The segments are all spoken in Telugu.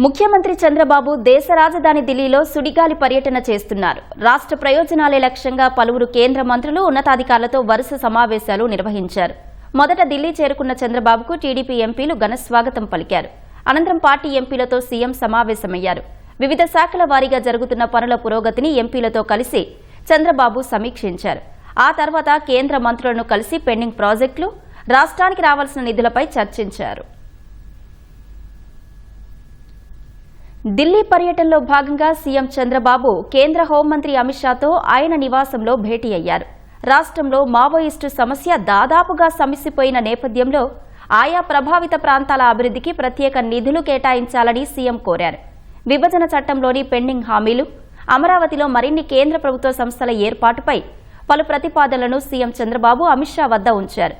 ముఖ్యమంత్రి చంద్రబాబు దేశ రాజధాని ఢిల్లీలో సుడిగాలి పర్యటన చేస్తున్నారు. రాష్ట్ర ప్రయోజనాలే లక్ష్యంగా పలువురు కేంద్ర మంత్రులు ఉన్నతాధికారులతో వరుస సమావేశాలు నిర్వహించారు. మొదట ఢిల్లీ చేరుకున్న చంద్రబాబుకు టీడీపీ ఎంపీలు ఘన స్వాగతం పలికారు. అనంతరం పార్టీ ఎంపీలతో సీఎం సమావేశమయ్యారు. వివిధ శాఖల వారీగా జరుగుతున్న పనుల పురోగతిని ఎంపీలతో కలిసి చంద్రబాబు సమీక్షించారు. ఆ తర్వాత కేంద్ర మంత్రులను కలిసి పెండింగ్ ప్రాజెక్టులు, రాష్ట్రానికి రావాల్సిన నిధులపై చర్చించారు. ఢిల్లీ పర్యటనలో భాగంగా సీఎం చంద్రబాబు కేంద్ర హోంమంత్రి అమిత్ షాతో ఆయన నివాసంలో భేటీ అయ్యారు. రాష్ట్రంలో మావోయిస్టు సమస్య దాదాపుగా సమసిపోయిన నేపథ్యంలో ఆయా ప్రభావిత ప్రాంతాల అభివృద్ధికి ప్రత్యేక నిధులు కేటాయించాలని సీఎం కోరారు. విభజన చట్టంలోని పెండింగ్ హామీలు, అమరావతిలో మరిన్ని కేంద్ర ప్రభుత్వ సంస్థల ఏర్పాటుపై పలు ప్రతిపాదనలను సీఎం చంద్రబాబు అమిత్ షా వద్ద ఉంచారు.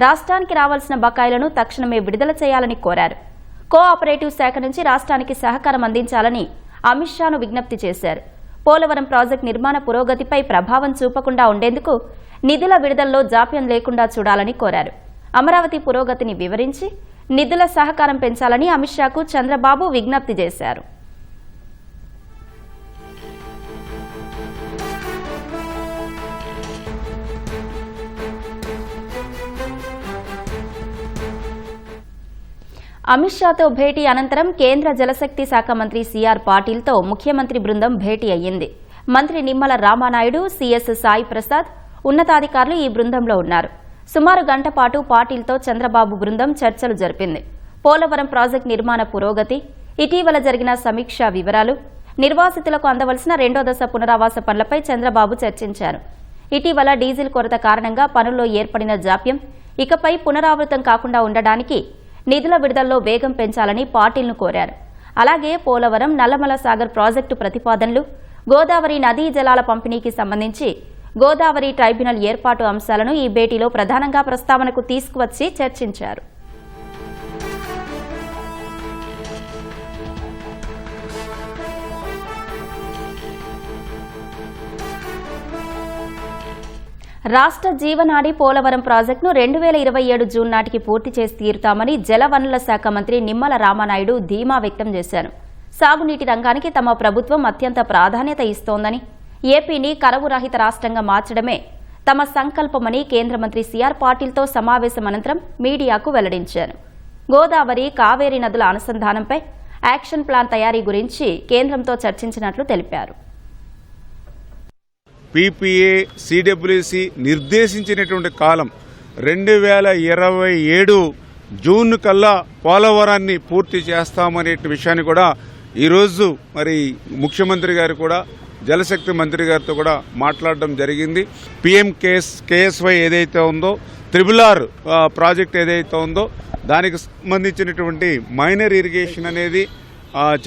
రాష్ట్రానికి రావాల్సిన బకాయిలను తక్షణమే విడుదల చేయాలని కోరారు. కోఆపరేటివ్ శాఖ నుంచి రాష్ట్రానికి సహకారం అందించాలని అమిత్ షాను విజ్ఞప్తి చేశారు. పోలవరం ప్రాజెక్టు నిర్మాణ పురోగతిపై ప్రభావం చూపకుండా ఉండేందుకు నిధుల విడుదలలో జాప్యం లేకుండా చూడాలని కోరారు. అమరావతి పురోగతిని వివరించి నిధుల సహకారం పెంచాలని అమిత్ షాకు చంద్రబాబు విజ్ఞప్తి చేశారు. అమిత్ షాతో భేటీ అనంతరం కేంద్ర జలశక్తి శాఖ మంత్రి సిఆర్ పాటిల్తో ముఖ్యమంత్రి బృందం భేటీ అయ్యింది. మంత్రి నిమ్మల రామానాయుడు, సిఎస్ సాయి ప్రసాద్ ఉన్నతాధికారులు ఈ బృందంలో ఉన్నారు. సుమారు గంట పాటు పాటిల్తో చంద్రబాబు బృందం చర్చలు జరిపింది. పోలవరం ప్రాజెక్టు నిర్మాణ పురోగతి, ఇటీవల జరిగిన సమీక్షా వివరాలు, నిర్వాసితులకు అందవలసిన రెండో దశ పునరావాస పనులపై చంద్రబాబు చర్చించారు. ఇటీవల డీజిల్ కొరత కారణంగా పనుల్లో ఏర్పడిన జాప్యం ఇకపై పునరావృతం కాకుండా ఉండడానికి నిధుల విడుదలలో వేగం పెంచాలని పాటిల్ను కోరారు. అలాగే పోలవరం, నల్లమల సాగర్ ప్రాజెక్టు ప్రతిపాదనలు, గోదావరి నదీ జలాల పంపిణీకి సంబంధించి గోదావరి ట్రైబ్యునల్ ఏర్పాటు అంశాలను ఈ భేటీలో ప్రధానంగా ప్రస్తావనకు తీసుకువచ్చి చర్చించారు. రాష్ట్ర జీవనాడి పోలవరం ప్రాజెక్టును 2027 జూన్ నాటికి పూర్తి చేసి తీరుతామని జలవనరుల శాఖ మంత్రి నిమ్మల రామానాయుడు ధీమా వ్యక్తం చేశారు. సాగునీటి రంగానికి తమ ప్రభుత్వం అత్యంత ప్రాధాన్యత ఇస్తోందని, ఏపీని కరువు రహిత రాష్ట్రంగా మార్చడమే తమ సంకల్పమని కేంద్ర మంత్రి సిఆర్ పాటిల్తో సమావేశం అనంతరం మీడియాకు వెల్లడించారు. గోదావరి, కావేరీ నదుల అనుసంధానంపై యాక్షన్ ప్లాన్ తయారీ గురించి కేంద్రంతో చర్చించినట్లు తెలిపారు. పీపీఏ, సిడబ్ల్యూసి నిర్దేశించినటువంటి కాలం 2027 జూన్ కల్లా పోలవరాన్ని పూర్తి చేస్తామనే విషయాన్ని కూడా ఈరోజు మరి ముఖ్యమంత్రి గారు కూడా జలశక్తి మంత్రి గారితో కూడా మాట్లాడడం జరిగింది. పిఎం కేఎస్వై ఏదైతే ఉందో, RRR ప్రాజెక్ట్ ఏదైతే ఉందో దానికి సంబంధించినటువంటి మైనర్ ఇరిగేషన్ అనేది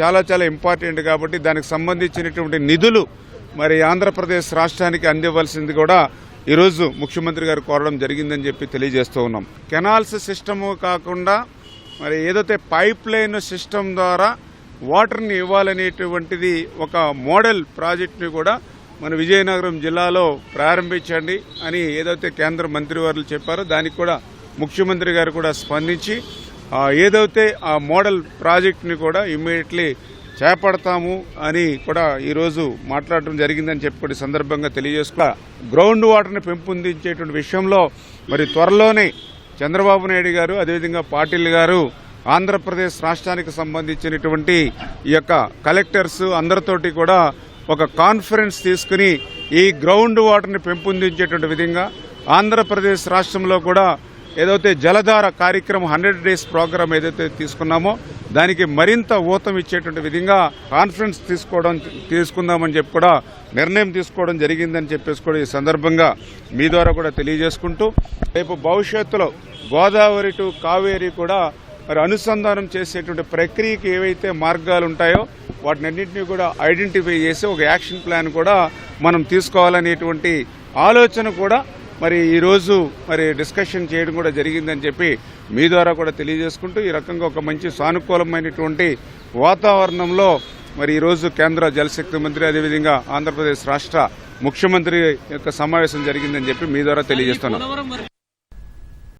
చాలా చాలా ఇంపార్టెంట్ కాబట్టి దానికి సంబంధించినటువంటి నిధులు మరి ఆంధ్రప్రదేశ్ రాష్ట్రానికి అందివ్వాల్సింది కూడా ఈరోజు ముఖ్యమంత్రి గారు కోరడం జరిగిందని చెప్పి తెలియజేస్తూ ఉన్నాం. కెనాల్స్ సిస్టము కాకుండా మరి ఏదైతే పైప్ లైన్ సిస్టమ్ ద్వారా వాటర్ని ఇవ్వాలనేటువంటిది ఒక మోడల్ ప్రాజెక్ట్ని కూడా మన విజయనగరం జిల్లాలో ప్రారంభించండి అని ఏదైతే కేంద్ర మంత్రివర్యులు చెప్పారో దానికి కూడా ముఖ్యమంత్రి గారు కూడా స్పందించి ఏదైతే ఆ మోడల్ ప్రాజెక్ట్ని కూడా ఇమ్మీడియట్లీ చేపడతాము అని కూడా ఈరోజు మాట్లాడటం జరిగిందని చెప్పి సందర్భంగా తెలియజేసుకున్నా. గ్రౌండ్ వాటర్ని పెంపొందించేటువంటి విషయంలో మరి త్వరలోనే చంద్రబాబు నాయుడు గారు, అదేవిధంగా పాటిల్ గారు ఆంధ్రప్రదేశ్ రాష్ట్రానికి సంబంధించినటువంటి ఈ యొక్క కలెక్టర్స్ అందరితోటి కూడా ఒక కాన్ఫరెన్స్ తీసుకుని ఈ గ్రౌండ్ వాటర్ని పెంపొందించేటువంటి విధంగా ఆంధ్రప్రదేశ్ రాష్ట్రంలో కూడా ఏదైతే జలధార కార్యక్రమం 100 డేస్ ప్రోగ్రామ్ ఏదైతే తీసుకున్నామో దానికి మరింత ఊతం ఇచ్చేటువంటి విధంగా కాన్ఫరెన్స్ తీసుకుందామని చెప్పి కూడా నిర్ణయం తీసుకోవడం జరిగిందని చెప్పేసి కూడా ఈ సందర్భంగా మీ ద్వారా కూడా తెలియజేసుకుంటూ రేపు భవిష్యత్తులో గోదావరి టు కావేరీ కూడా మరి అనుసంధానం చేసేటువంటి ప్రక్రియకి ఏవైతే మార్గాలు ఉంటాయో వాటినన్నింటినీ కూడా ఐడెంటిఫై చేసి ఒక యాక్షన్ ప్లాన్ కూడా మనం తీసుకోవాలనేటువంటి ఆలోచన కూడా మరి ఈరోజు మరి డిస్కషన్ చేయడం కూడా జరిగిందని చెప్పి మీ ద్వారా కూడా తెలియజేసుకుంటూ ఈ రకంగా ఒక మంచి సానుకూలమైనటువంటి వాతావరణంలో మరి ఈరోజు కేంద్ర జలశక్తి మంత్రి, అదేవిధంగా ఆంధ్రప్రదేశ్ రాష్ట్ర ముఖ్యమంత్రి యొక్క సమావేశం జరిగిందని చెప్పి మీ ద్వారా తెలియజేస్తున్నాను.